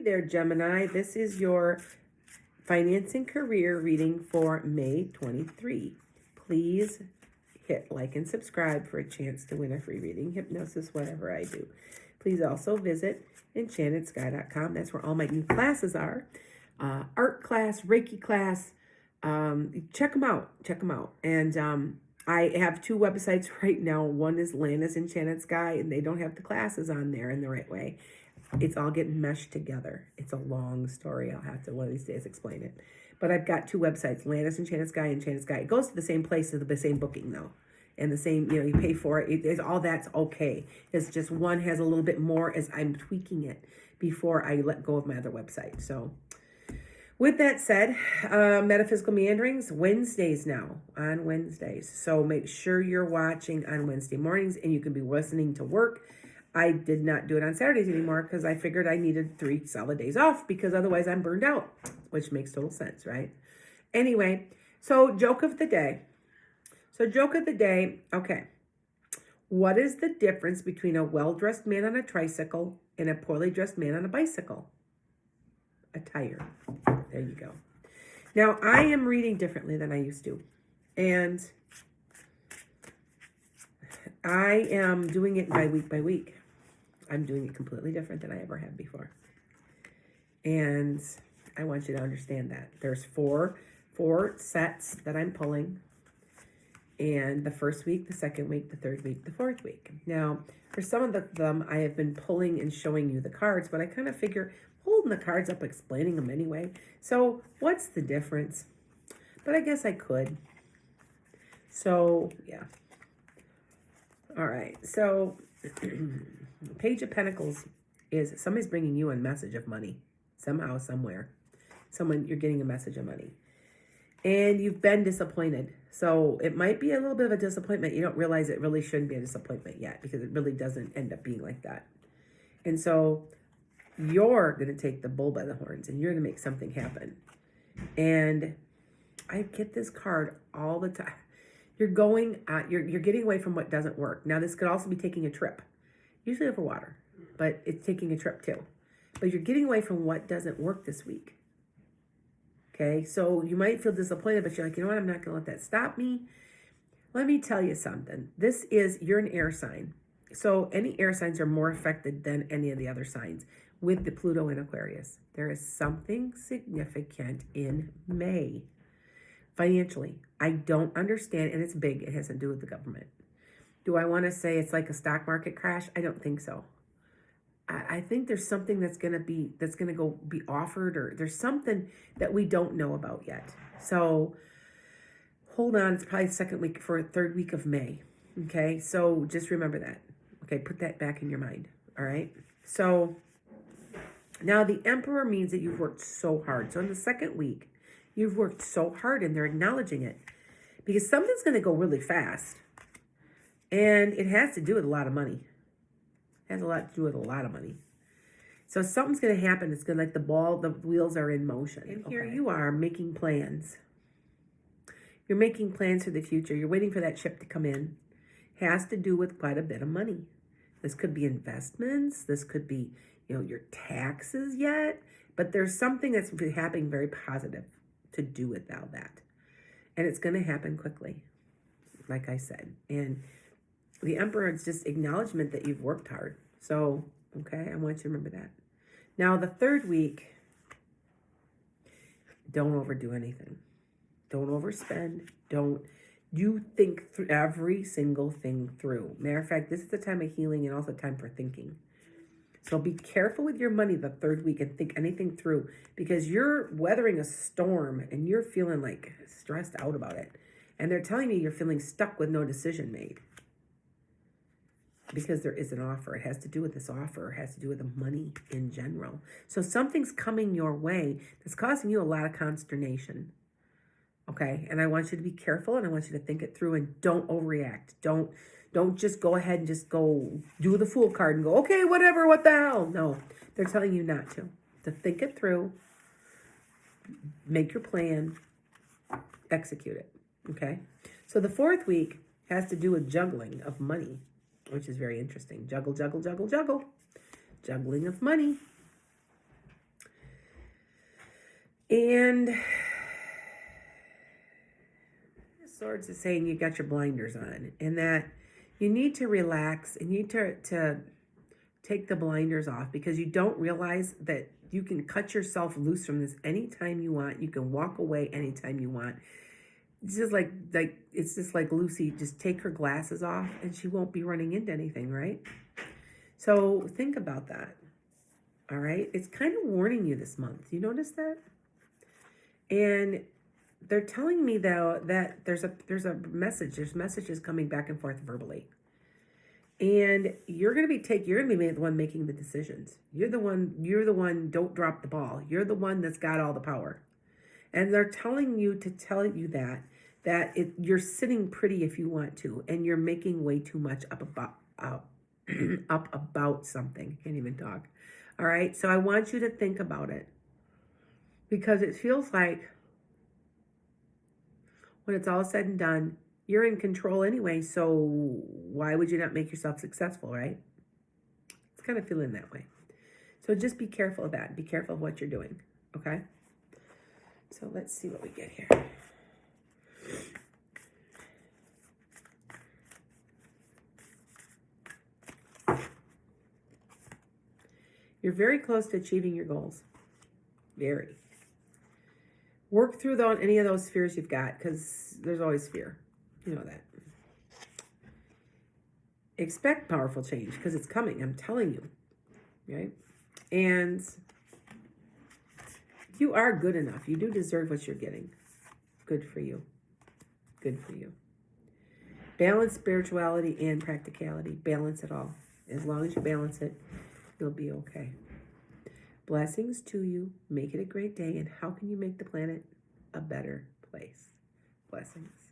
there, Gemini. This is your finance and career reading for May 23. Please hit like and subscribe for a chance to win a free reading, hypnosis, whatever I do. Please also visit enchantedsky.com. That's where all my new classes are. Art class, Reiki class. Check them out. Check them out. And I have two websites right now. One is Lana's Enchanted Sky, and they don't have the classes on there in the right way. It's all getting meshed together. It's a long story. I'll have to one of these days explain it. But I've got two websites, Lana's Enchanted Sky, Enchanted Sky. It goes to the same place, to the same booking though. And the same, you pay for it. All that's okay. It's just one has a little bit more as I'm tweaking it before I let go of my other website. So with that said, Metaphysical Meanderings, Wednesdays now, on Wednesdays. So make sure you're watching on Wednesday mornings, and you can be listening to work. I did not do it on Saturdays anymore because I figured I needed 3 solid days off because otherwise I'm burned out, which makes total sense, right? Anyway, so joke of the day. Okay. What is the difference between a well-dressed man on a tricycle and a poorly dressed man on a bicycle? Attire. There you go. Now, I am reading differently than I used to. And I am doing it by week. I'm doing it completely different than I ever have before. And I want you to understand that. There's four sets that I'm pulling. And the first week, the second week, the third week, the fourth week. Now, for some of them, I have been pulling and showing you the cards, but I kind of figure holding the cards up, explaining them anyway. So what's the difference? But I guess I could. So, yeah. All right. So, Page of Pentacles is somebody's bringing you a message of money. Somehow, somewhere. You're getting a message of money. And you've been disappointed. So it might be a little bit of a disappointment. You don't realize it really shouldn't be a disappointment yet because it really doesn't end up being like that. And so you're going to take the bull by the horns and you're going to make something happen. And I get this card all the time. You're getting away from what doesn't work. Now, this could also be taking a trip, usually over water, but it's taking a trip too. But you're getting away from what doesn't work this week. Okay, so you might feel disappointed, but you're like, you know what? I'm not going to let that stop me. Let me tell you something. You're an air sign. So any air signs are more affected than any of the other signs with the Pluto in Aquarius. There is something significant in May. Financially, I don't understand, and it's big. It has to do with the government. Do I want to say it's like a stock market crash? I don't think so. I think there's something that's going to go be offered, or there's something that we don't know about yet. So hold on. It's probably third week of May. Okay. So just remember that. Okay. Put that back in your mind. All right. So now the Emperor means that you've worked so hard. So in the second week, you've worked so hard and they're acknowledging it because something's going to go really fast, and it has to do with a lot of money. Has a lot to do with a lot of money. So something's going to happen. It's going to the wheels are in motion. And here you are making plans. You're making plans for the future. You're waiting for that ship to come in. Has to do with quite a bit of money. This could be investments. This could be, your taxes yet. But there's something that's happening very positive to do with all that. And it's going to happen quickly, like I said. And the Emperor is just acknowledgement that you've worked hard. So, okay, I want you to remember that. Now, the third week, don't overdo anything. Don't overspend. You think through every single thing through. Matter of fact, this is the time of healing and also time for thinking. So be careful with your money the third week and think anything through, because you're weathering a storm and you're feeling like stressed out about it. And they're telling me you're feeling stuck with no decision made. Because there is an offer. It has to do with this offer. It has to do with the money in general. So something's coming your way that's causing you a lot of consternation. Okay? And I want you to be careful, and I want you to think it through, and don't overreact. Don't just go ahead and just go do the fool card and go, okay, whatever, what the hell? No, they're telling you not to. To think it through, make your plan, execute it. Okay? So the fourth week has to do with juggling of money, which is very interesting. Juggle, juggle, juggle, juggle. Juggling of money. And Swords is saying you got your blinders on, and that you need to relax and you need to take the blinders off, because you don't realize that you can cut yourself loose from this anytime you want. You can walk away anytime you want. It's just like it's just like Lucy, just take her glasses off and she won't be running into anything, right? So think about that. All right? It's kind of warning you this month. You notice that? And they're telling me though that there's a message. There's messages coming back and forth verbally. And you're gonna be the one making the decisions. You're the one, don't drop the ball. You're the one that's got all the power. And they're telling you to tell you that you're sitting pretty if you want to, and you're making way too much up about something. Can't even talk. All right. So I want you to think about it, because it feels like when it's all said and done, you're in control anyway. So why would you not make yourself successful, right? It's kind of feeling that way. So just be careful of that. Be careful of what you're doing. Okay. So let's see what we get here. You're very close to achieving your goals. Very. Work through any of those fears you've got, because there's always fear. You know that. Expect powerful change, because it's coming. I'm telling you. Right? And you are good enough. You do deserve what you're getting. Good for you. Good for you. Balance spirituality and practicality. Balance it all. As long as you balance it, you'll be okay. Blessings to you. Make it a great day. And how can you make the planet a better place? Blessings.